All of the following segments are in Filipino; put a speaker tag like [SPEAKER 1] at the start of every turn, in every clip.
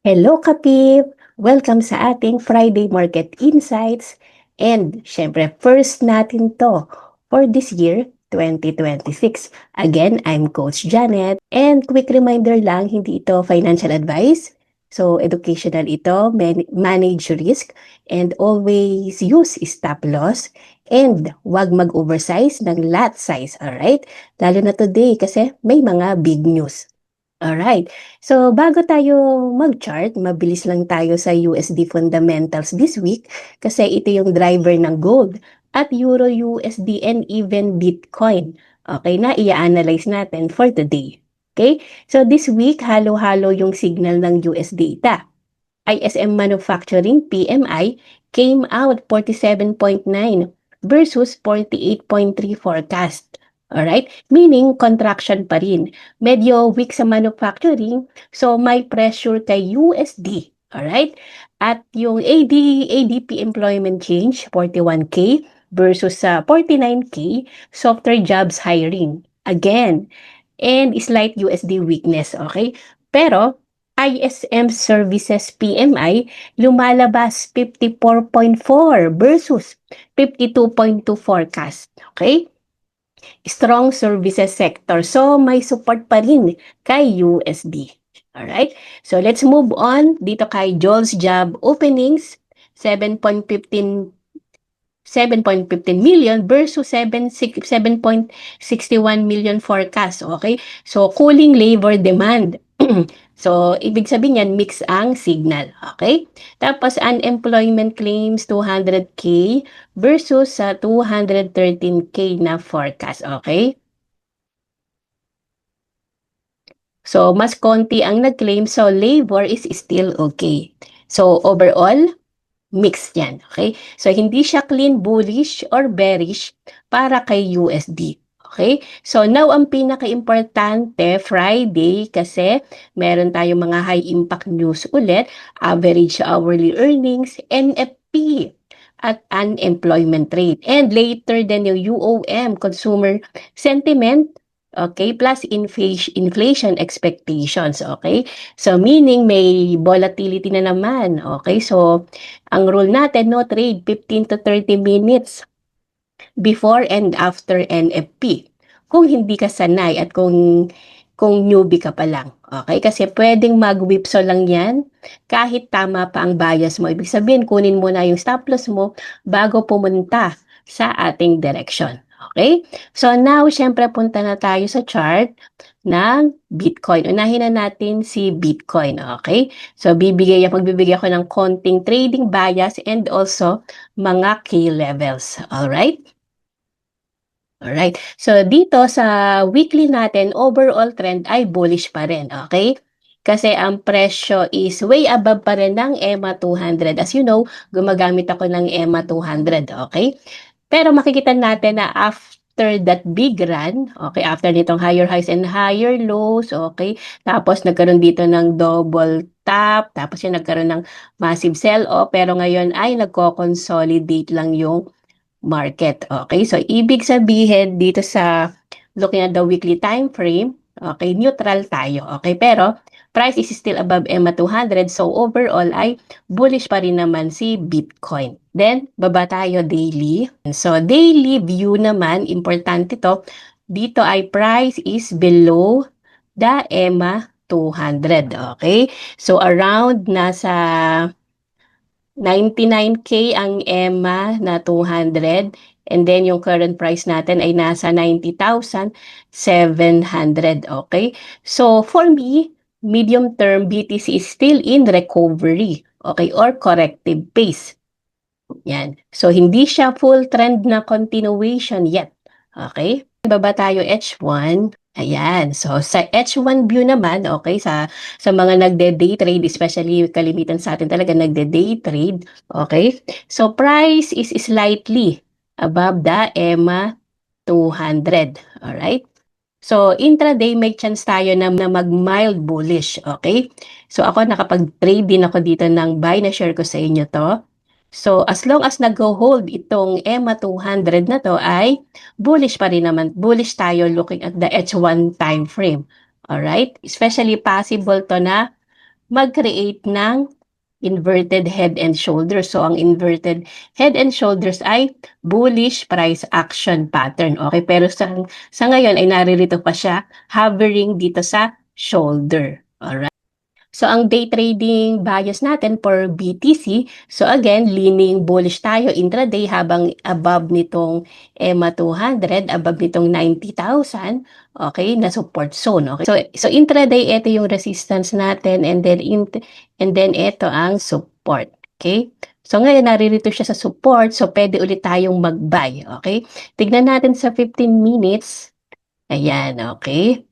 [SPEAKER 1] Hello Kapip! Welcome sa ating Friday Market Insights. And syempre, first natin to for this year, 2026. Again, I'm Coach Janet. And quick reminder lang, hindi ito financial advice. So, educational ito, manage risk, and always use stop loss. And wag mag-oversize ng lot size, alright? Lalo na today kasi may mga big news. Alright. So, bago tayo mag-chart, mabilis lang tayo sa USD fundamentals this week kasi ito yung driver ng gold at Euro USD and even Bitcoin. Okay na, i-analyze natin for today. Okay? So, this week, halo-halo yung signal ng US data. ISM Manufacturing PMI came out 47.9 versus 48.3 forecast. Alright? Meaning, contraction pa rin. Medyo weak sa manufacturing, so may pressure kay USD. Alright? At yung ADP employment change, 41K versus 49K, softer jobs hiring. Again, and slight USD weakness, okay? Pero, ISM Services PMI lumalabas 54.4 versus 52.2 forecast, okay? Strong services sector. So, may support pa rin kay USD. Alright? So, let's move on dito kay Joel's Job Openings, 7.15 million versus 7.61 million forecast. Okay? So, cooling labor demand. So, ibig sabihin yan, mix ang signal. Okay? Tapos, unemployment claims, 200K versus 213K na forecast. Okay? So, mas konti ang nag-claim. So, labor is still okay. So, overall, mixed yan. Okay? So, hindi siya clean bullish or bearish para kay USD. Okay? So, now ang pinaka-importante, Friday, kasi meron tayong mga high impact news ulit, average hourly earnings, NFP, at unemployment rate. And later then yung UOM, consumer sentiment, okay, plus inflation expectations, okay? So, meaning may volatility na naman, okay? So, ang rule natin, no trade 15 to 30 minutes before and after NFP. Kung hindi ka sanay at kung newbie ka pa lang. Okay? Kasi pwedeng mag-whipsaw lang yan kahit tama pa ang bias mo. Ibig sabihin, kunin mo na yung stop loss mo bago pumunta sa ating direction. Okay? So now, syempre punta na tayo sa chart ng Bitcoin. Unahin na natin si Bitcoin. Okay? So magbibigay ako ng konting trading bias and also mga key levels. Alright? Alright. So, dito sa weekly natin, overall trend ay bullish pa rin. Okay? Kasi ang presyo is way above pa rin ng EMA 200. As you know, gumagamit ako ng EMA 200. Okay? Pero makikita natin na after that big run, okay, after nitong higher highs and higher lows, okay, tapos nagkaroon dito ng double top, tapos yung nagkaroon ng massive sell-off, pero ngayon ay nagko-consolidate lang yung market. Okay, so ibig sabihin dito sa looking at the weekly time frame, okay, neutral tayo. Okay, pero price is still above EMA 200, so overall ay bullish pa rin naman si Bitcoin. Then, baba tayo daily. So, daily view naman, importante to, dito ay price is below the EMA 200. Okay, so around nasa 99K ang EMA na 200 and then yung current price natin ay nasa 90,700. Okay? So for me, medium term BTC is still in recovery, okay, or corrective pace. Yan. So hindi siya full trend na continuation yet. Okay? Baba tayo H1. Ayan. So, sa H1 view naman, okay, sa mga nagde-day trade, especially kalimitan sa atin talaga nagde-day trade, okay? So, price is slightly above the EMA 200. Alright? So, intraday, may chance tayo na mag-mild bullish, okay? So, ako nakapag-trade din ako dito ng buy na share ko sa inyo to. So, as long as nag-hold itong EMA 200 na to ay bullish pa rin naman. Bullish tayo looking at the H1 time frame. Alright? Especially possible to na mag-create ng inverted head and shoulders. So, ang inverted head and shoulders ay bullish price action pattern. Okay, pero sa ngayon ay naririto pa siya hovering dito sa shoulder. Alright. So, ang day trading bias natin for BTC, so again, leaning bullish tayo intraday habang above nitong EMA 200, above nitong 90,000, okay, na support zone, okay? So intraday, ito yung resistance natin and then ito ang support, okay? So ngayon, naririto siya sa support, so pwede ulit tayong mag-buy, okay? Tignan natin sa 15 minutes. Ayan, okay?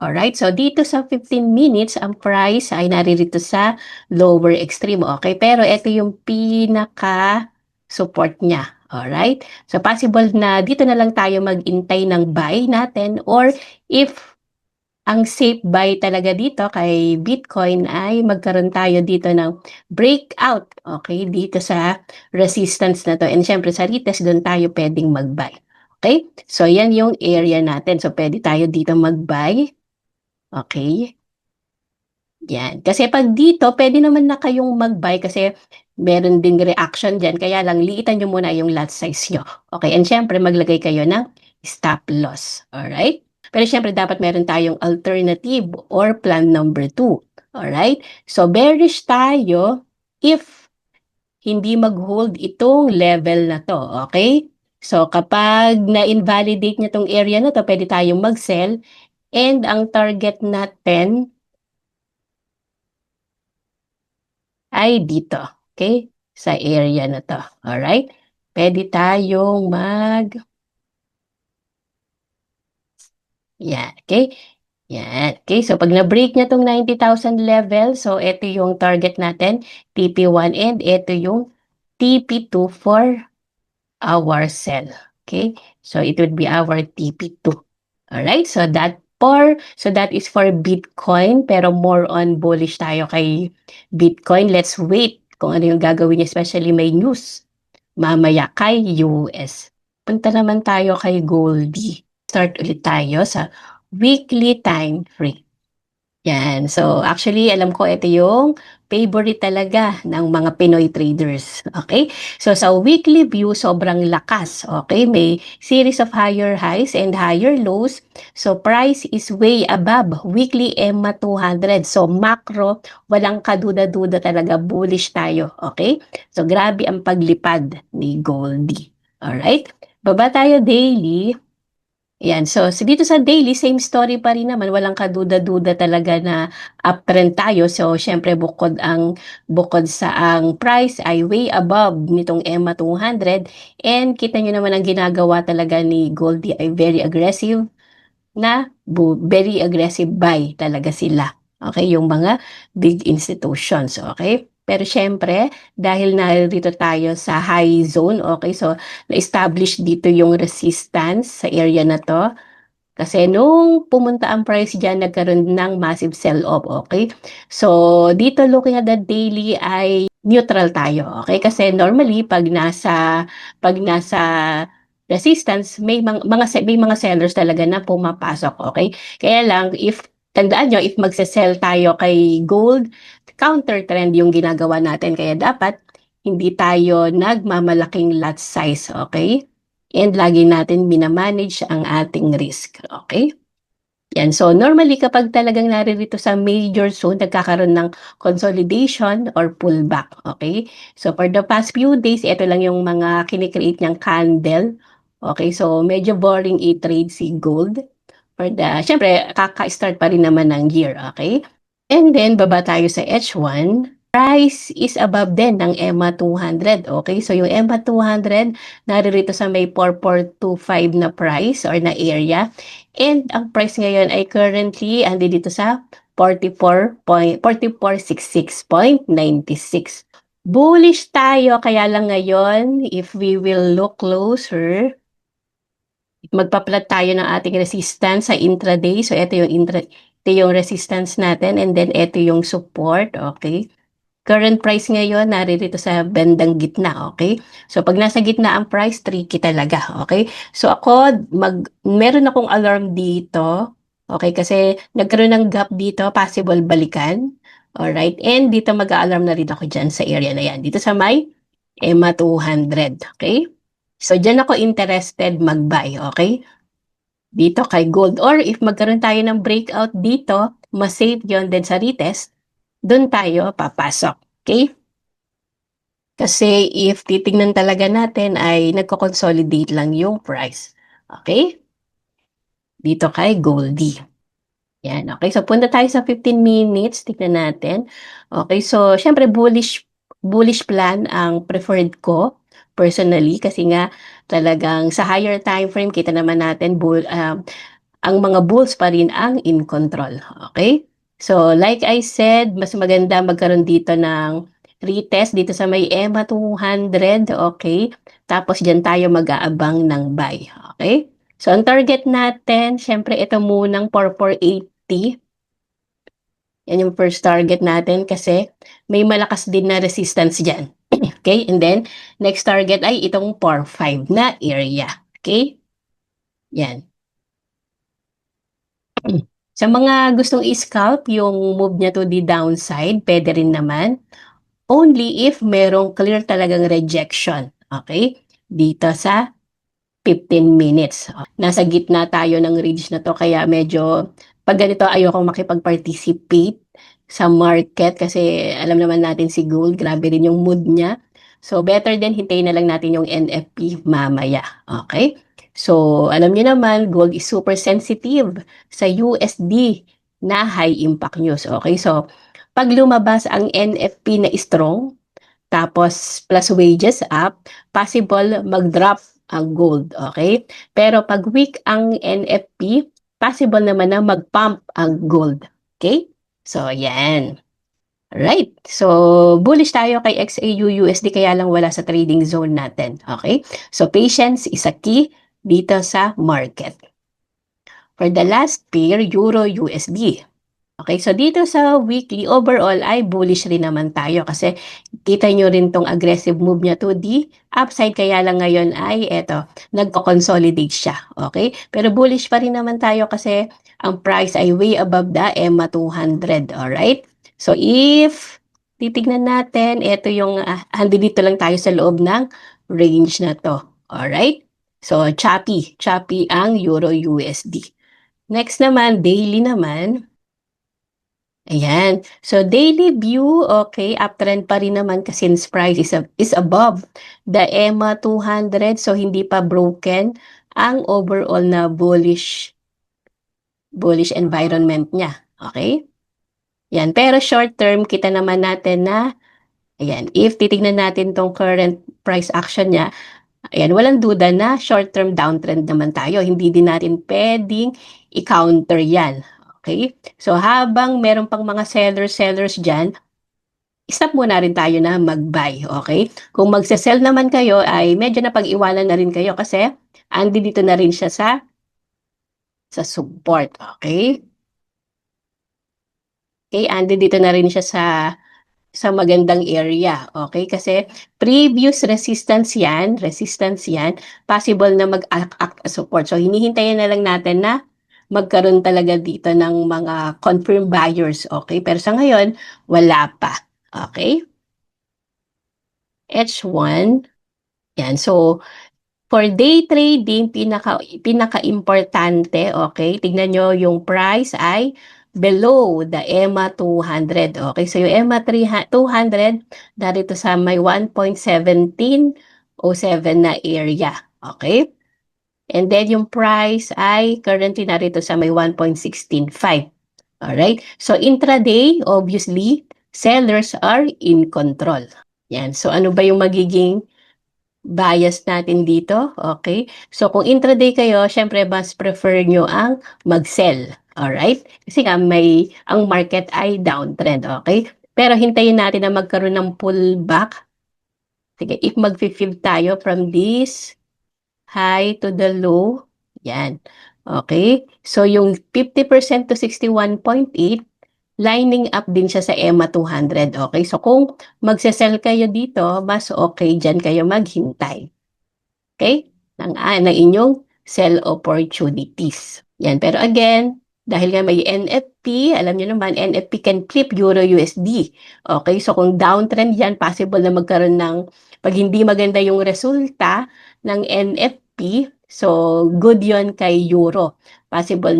[SPEAKER 1] Alright, so dito sa 15 minutes, ang price ay naririto sa lower extreme, okay? Pero ito yung pinaka-support niya, alright? So possible na dito na lang tayo mag-intay ng buy natin or if ang safe buy talaga dito kay Bitcoin ay magkaroon tayo dito ng breakout, okay? Dito sa resistance na to. And syempre sa retest, doon tayo pwedeng mag-buy. Okay? So yan yung area natin. So pwede tayo dito mag-buy. Okay? Yan. Kasi pag dito, pwede naman na kayong mag-buy kasi meron ding reaction dyan. Kaya lang, liitan nyo muna yung lot size nyo. Okay? And syempre, maglagay kayo ng stop loss. Alright? Pero syempre, dapat meron tayong alternative or plan number 2. Alright? So, bearish tayo if hindi mag-hold itong level na to. Okay? So, kapag na-invalidate niya tong area na to, pwede tayong mag-sell. And ang target natin ay dito. Okay? Sa area na to. Alright? Pwede tayong yan. Okay? Yan. Okay? So, pag na-break niya tong 90,000 level, so ito yung target natin, TP1, and ito yung TP2 for our sell. Okay? So, it would be our TP2. Alright? So that is for Bitcoin, pero more on bullish tayo kay Bitcoin. Let's wait kung ano yung gagawin niya, especially may news mamaya kay US. Punta naman tayo kay Goldie. Start ulit tayo sa weekly time frame. Yan. So, actually, alam ko ito yung favorite talaga ng mga Pinoy traders. Okay? So, sa weekly view, sobrang lakas. Okay? May series of higher highs and higher lows. So, price is way above weekly EMA 200. So, macro, walang kaduda-duda talaga. Bullish tayo. Okay? So, grabe ang paglipad ni Goldie. Alright? Baba tayo daily. Yan. So dito sa daily, same story pa rin naman. Walang kaduda-duda talaga na uptrend tayo. So, syempre, bukod sa ang price ay way above nitong EMA 200. And kita nyo naman ang ginagawa talaga ni Goldie ay very aggressive very aggressive buy talaga sila. Okay, yung mga big institutions. Okay? Pero syempre, dahil narito tayo sa high zone, okay, so na-establish dito yung resistance sa area na to. Kasi nung pumunta ang price dyan, nagkaroon ng massive sell-off, okay? So, dito looking at the daily ay neutral tayo, okay? Kasi normally, pag nasa resistance, may mga sellers talaga na pumapasok, okay? Kaya lang, tandaan nyo, if magse-sell tayo kay gold, counter trend yung ginagawa natin. Kaya dapat, hindi tayo nagmamalaking lot size, okay? And lagi natin minamanage ang ating risk. Okay? Yan. So, normally kapag talagang naririto sa major zone, nagkakaroon ng consolidation or pullback. Okay? So, for the past few days, ito lang yung mga kinikreate niyang candle. Okay? So, medyo boring i-trade si gold. Syempre, kaka-start pa rin naman ng year. Okay? And then, baba tayo sa H1. Price is above din ng EMA 200. Okay? So, yung EMA 200, naririto sa may 4425 na price or na area. And ang price ngayon ay currently andi dito sa 4466.96. Bullish tayo, kaya lang ngayon, if we will look closer, magpa-plot tayo ng ating resistance sa intraday. So, ito yung resistance natin and then ito yung support, okay? Current price ngayon, naririto sa bandang gitna, okay? So, pag nasa gitna ang price, tricky talaga, okay? So, meron akong alarm dito, okay? Kasi nagkaroon ng gap dito, possible balikan, Alright, and dito mag-a-alarm na rin ako dyan sa area na yan. Dito sa may EMA 200, okay? So, dyan ako interested mag-buy, okay? Dito kay gold. Or if magkaroon tayo ng breakout dito, mas safe yun din sa retest, doon tayo papasok, okay? Kasi if titignan talaga natin ay nagko-consolidate lang yung price. Okay? Dito kay Goldie. Yan, okay. So, punta tayo sa 15 minutes. Tignan natin. Okay, so, syempre, bullish plan ang preferred ko personally kasi nga talagang sa higher time frame, kita naman natin ang mga bulls pa rin ang in control. Okay? So, like I said, mas maganda magkaroon dito ng retest dito sa may EMA 200. Okay? Tapos, dyan tayo mag-aabang ng buy. Okay? So, ang target natin, syempre, ito munang 4480. Yan yung first target natin kasi may malakas din na resistance dyan. Okay? And then, next target ay itong 45 na area. Okay? Yan. Sa mga gustong i-scalp yung move niya to the downside, pwede rin naman. Only if merong clear talagang rejection. Okay? Dito sa 15 minutes. Nasa gitna tayo ng range na to kaya medyo pag ganito ayokong makipag-participate sa market kasi alam naman natin si gold, grabe rin yung mood niya. So better din hintayin na lang natin yung NFP mamaya. Okay? So alam niyo naman, gold is super sensitive sa USD na high impact news. Okay? So pag lumabas ang NFP na strong, tapos plus wages up, possible mag-drop ang gold, okay? Pero pag weak ang NFP, possible naman na mag-pump ang gold, okay? So, yan. Right. So, bullish tayo kay XAU-USD kaya lang wala sa trading zone natin, okay? So, patience is a key dito sa market. For the last pair, Euro-USD. Okay, so dito sa weekly, overall ay bullish rin naman tayo kasi kita nyo rin tong aggressive move niya to the upside kaya lang ngayon ay eto, nagko-consolidate siya. Okay? Pero bullish pa rin naman tayo kasi ang price ay way above the EMA 200. Alright? So if titignan natin, eto yung dito lang tayo sa loob ng range na to. Alright? So choppy ang Euro USD. Next naman, daily naman. Ayan. So, daily view, okay, uptrend pa rin naman kasi since price is above the EMA 200. So, hindi pa broken ang overall na bullish environment niya. Okay? Yan. Pero short term, kita naman natin na, ayan, if titignan natin tong current price action niya, ayan, walang duda na short-term downtrend naman tayo. Hindi din natin pwedeng i-counter yan. Okay? So, habang meron pang mga sellers dyan, stop muna rin tayo na mag-buy. Okay? Kung magse-sell naman kayo, ay medyo napag-iwanan na rin kayo kasi andi dito na rin siya sa support. Okay? Okay, andi dito na rin siya sa magandang area. Okay? Kasi previous resistance yan, possible na mag-act as support. So, hinihintayin na lang natin na magkaroon talaga dito ng mga confirmed buyers. Okay? Pero sa ngayon, wala pa. Okay? H1. Yan. So, for day trading, pinaka-importante, okay? Tignan nyo yung price ay below the EMA 200. Okay, so yung EMA 200, narito sa may 1.1707 na area. Okay? And then yung price ay currently narito sa may 1.165. Alright? So intraday, obviously, sellers are in control. Yan. So ano ba yung magiging bias natin dito? Okay? So kung intraday kayo, syempre mas prefer nyo ang mag-sell. Alright? Kasi nga ang market ay downtrend. Okay? Pero hintayin natin na magkaroon ng pullback. Sige, if mag-fill tayo from this high to the low, yan. Okay? So yung 50% to 61.8, lining up din siya sa EMA 200. Okay? So kung magse-sell kayo dito, mas okay dyan kayo maghintay. Okay? Ng inyong sell opportunities. Yan. Pero again, Dahil nga may NFP, alam niyo naman, NFP can flip Euro USD. Okay, so kung downtrend yan, possible na magkaroon ng, pag hindi maganda yung resulta ng NFP, so good yon kay Euro. Possible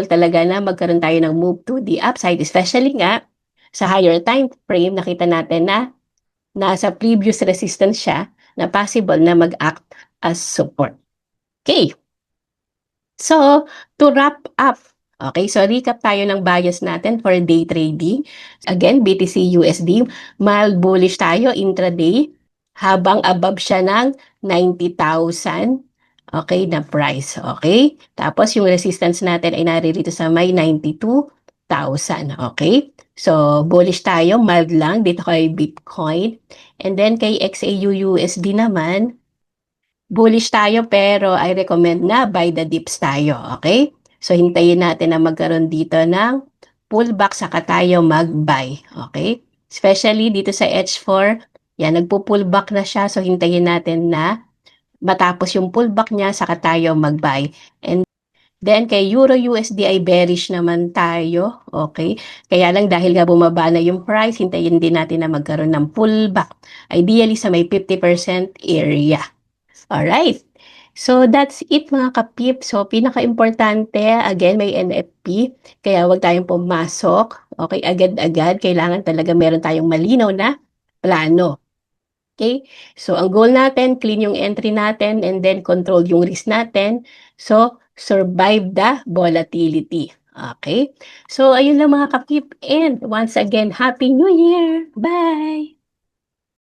[SPEAKER 1] talaga na magkaroon tayo ng move to the upside, especially nga sa higher time frame, nakita natin na nasa previous resistance siya na possible na mag-act as support. Okay. So, to wrap up, okay, so recap tayo ng bias natin for day trading. Again, BTC USD, mild bullish tayo intraday habang above siya ng 90,000, okay, na price, okay? Tapos yung resistance natin ay naririto sa may 92,000, okay? So, bullish tayo, mild lang dito kay Bitcoin. And then kay XAU USD naman, bullish tayo pero I recommend na buy the dips tayo, okay? So hintayin natin na magkaroon dito ng pullback saka tayo mag-buy, okay? Especially dito sa H4, yan nagpo-pullback na siya so hintayin natin na matapos yung pullback niya saka tayo mag-buy. And then kay Euro USD ay bearish naman tayo, okay? Kaya lang dahil nga bumaba na yung price, hintayin din natin na magkaroon ng pullback. Ideally sa may 50% area. Alright. So, that's it mga kapip. So, pinaka-importante, again, may NFP. Kaya huwag tayong pumasok. Okay, agad-agad. Kailangan talaga meron tayong malinaw na plano. Okay? So, ang goal natin, clean yung entry natin and then control yung risk natin. So, survive the volatility. Okay? So, ayun lang mga kapip. And once again, Happy New Year! Bye!